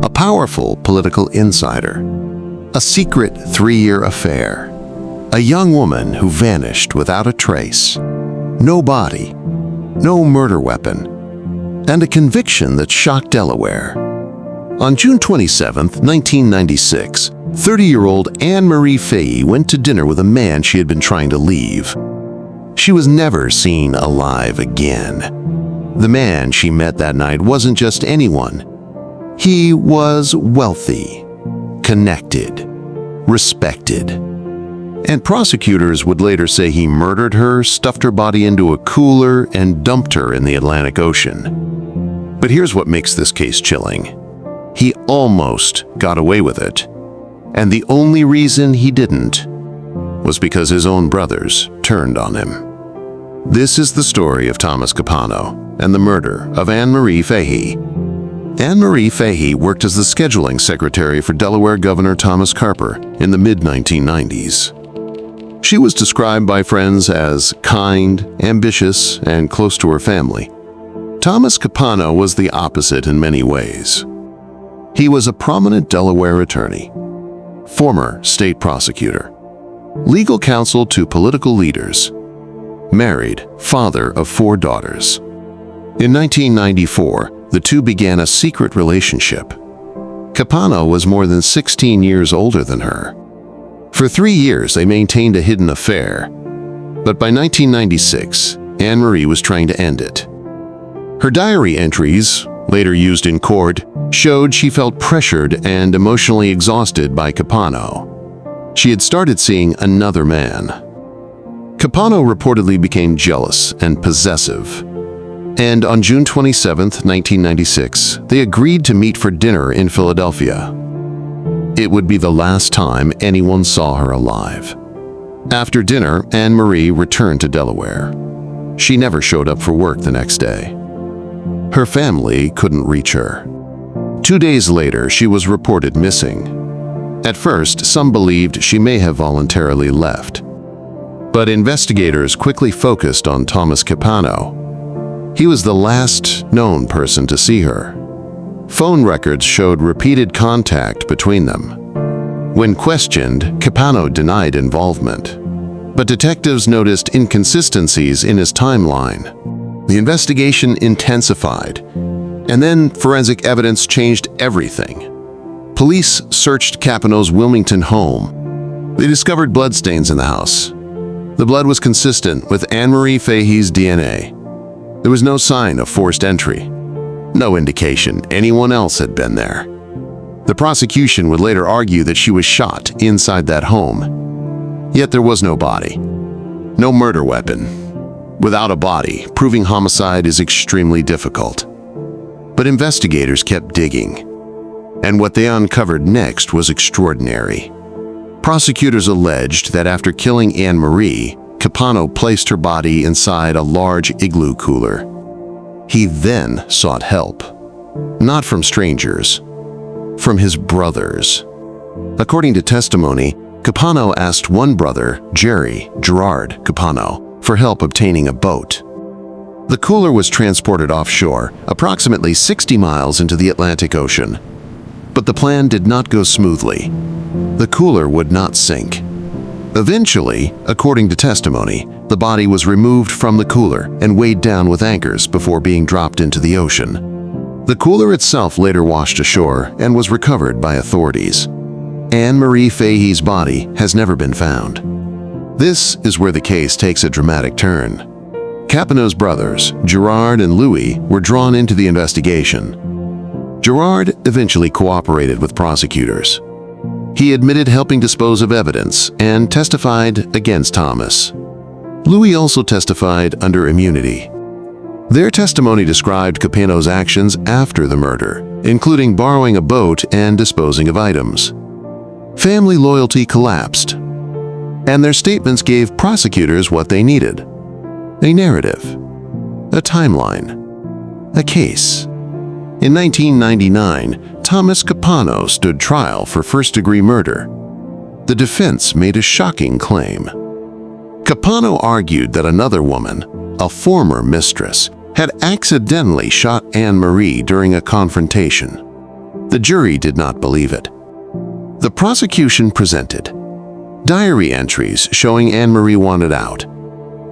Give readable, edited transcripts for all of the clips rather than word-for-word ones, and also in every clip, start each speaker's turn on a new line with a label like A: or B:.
A: A powerful political insider. A secret 3-year affair. A young woman who vanished without a trace. No body. No murder weapon. And a conviction that shocked Delaware. On June 27, 1996, 30-year-old Anne Marie Fahey went to dinner with a man she had been trying to leave. She was never seen alive again. The man she met that night wasn't just anyone. He was wealthy, connected, respected. And prosecutors would later say he murdered her, stuffed her body into a cooler, and dumped her in the Atlantic Ocean. But here's what makes this case chilling. He almost got away with it. And the only reason he didn't was because his own brothers turned on him. This is the story of Thomas Capano and the murder of Anne Marie Fahey. Anne Marie Fahey worked as the scheduling secretary for Delaware Governor Thomas Carper in the mid-1990s. She was described by friends as kind, ambitious, and close to her family. Thomas Capano was the opposite in many ways. He was a prominent Delaware attorney, former state prosecutor, legal counsel to political leaders, married, father of 4 daughters. In 1994, the two began a secret relationship. Capano was more than 16 years older than her. For 3 years, they maintained a hidden affair. But by 1996, Anne Marie was trying to end it. Her diary entries, later used in court, showed she felt pressured and emotionally exhausted by Capano. She had started seeing another man. Capano reportedly became jealous and possessive. And on June 27, 1996, they agreed to meet for dinner in Philadelphia. It would be the last time anyone saw her alive. After dinner, Anne Marie returned to Delaware. She never showed up for work the next day. Her family couldn't reach her. 2 days later, she was reported missing. At first, some believed she may have voluntarily left. But investigators quickly focused on Thomas Capano. He was the last known person to see her. Phone records showed repeated contact between them. When questioned, Capano denied involvement. But detectives noticed inconsistencies in his timeline. The investigation intensified, and then forensic evidence changed everything. Police searched Capano's Wilmington home. They discovered bloodstains in the house. The blood was consistent with Anne Marie Fahey's DNA. There was no sign of forced entry. No indication anyone else had been there. The prosecution would later argue that she was shot inside that home. Yet there was no body. No murder weapon. Without a body, proving homicide is extremely difficult. But investigators kept digging. And what they uncovered next was extraordinary. Prosecutors alleged that after killing Anne Marie, Capano placed her body inside a large igloo cooler. He then sought help. Not from strangers, from his brothers. According to testimony, Capano asked one brother, Gerard Capano, for help obtaining a boat. The cooler was transported offshore, approximately 60 miles into the Atlantic Ocean. But the plan did not go smoothly. The cooler would not sink. Eventually, according to testimony, the body was removed from the cooler and weighed down with anchors before being dropped into the ocean. The cooler itself later washed ashore and was recovered by authorities. Anne Marie Fahey's body has never been found. This is where the case takes a dramatic turn. Capano's brothers, Gerard and Louis, were drawn into the investigation. Gerard eventually cooperated with prosecutors. He admitted helping dispose of evidence and testified against Thomas. Louis also testified under immunity. Their testimony described Capano's actions after the murder, including borrowing a boat and disposing of items. Family loyalty collapsed, and their statements gave prosecutors what they needed: a narrative, a timeline, a case. In 1999, Thomas Capano stood trial for first-degree murder. The defense made a shocking claim. Capano argued that another woman, a former mistress, had accidentally shot Anne Marie during a confrontation. The jury did not believe it. The prosecution presented diary entries showing Anne Marie wanted out,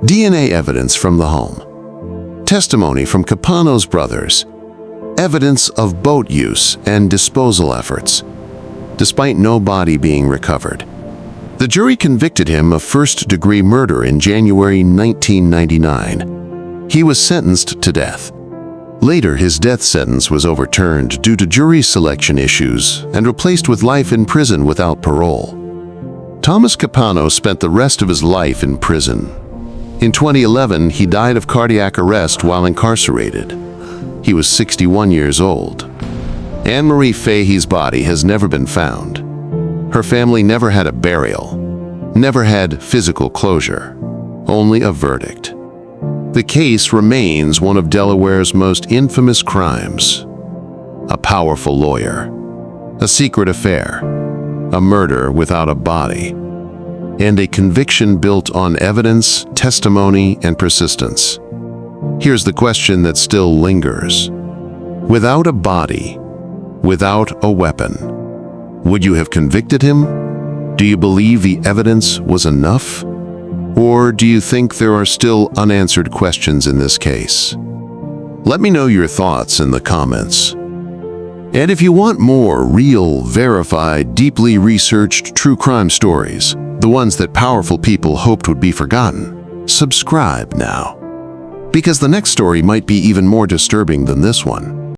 A: DNA evidence from the home, testimony from Capano's brothers, evidence of boat use and disposal efforts, despite no body being recovered. The jury convicted him of first-degree murder in January 1999. He was sentenced to death. Later, his death sentence was overturned due to jury selection issues and replaced with life in prison without parole. Thomas Capano spent the rest of his life in prison. In 2011, he died of cardiac arrest while incarcerated. He was 61 years old. Anne Marie Fahey's body has never been found. Her family never had a burial, never had physical closure, only a verdict. The case remains one of Delaware's most infamous crimes. A powerful lawyer, a secret affair, a murder without a body, and a conviction built on evidence, testimony, and persistence. Here's the question that still lingers. Without a body, without a weapon, would you have convicted him? Do you believe the evidence was enough? Or do you think there are still unanswered questions in this case? Let me know your thoughts in the comments. And if you want more real, verified, deeply researched true crime stories, the ones that powerful people hoped would be forgotten, subscribe now. Because the next story might be even more disturbing than this one.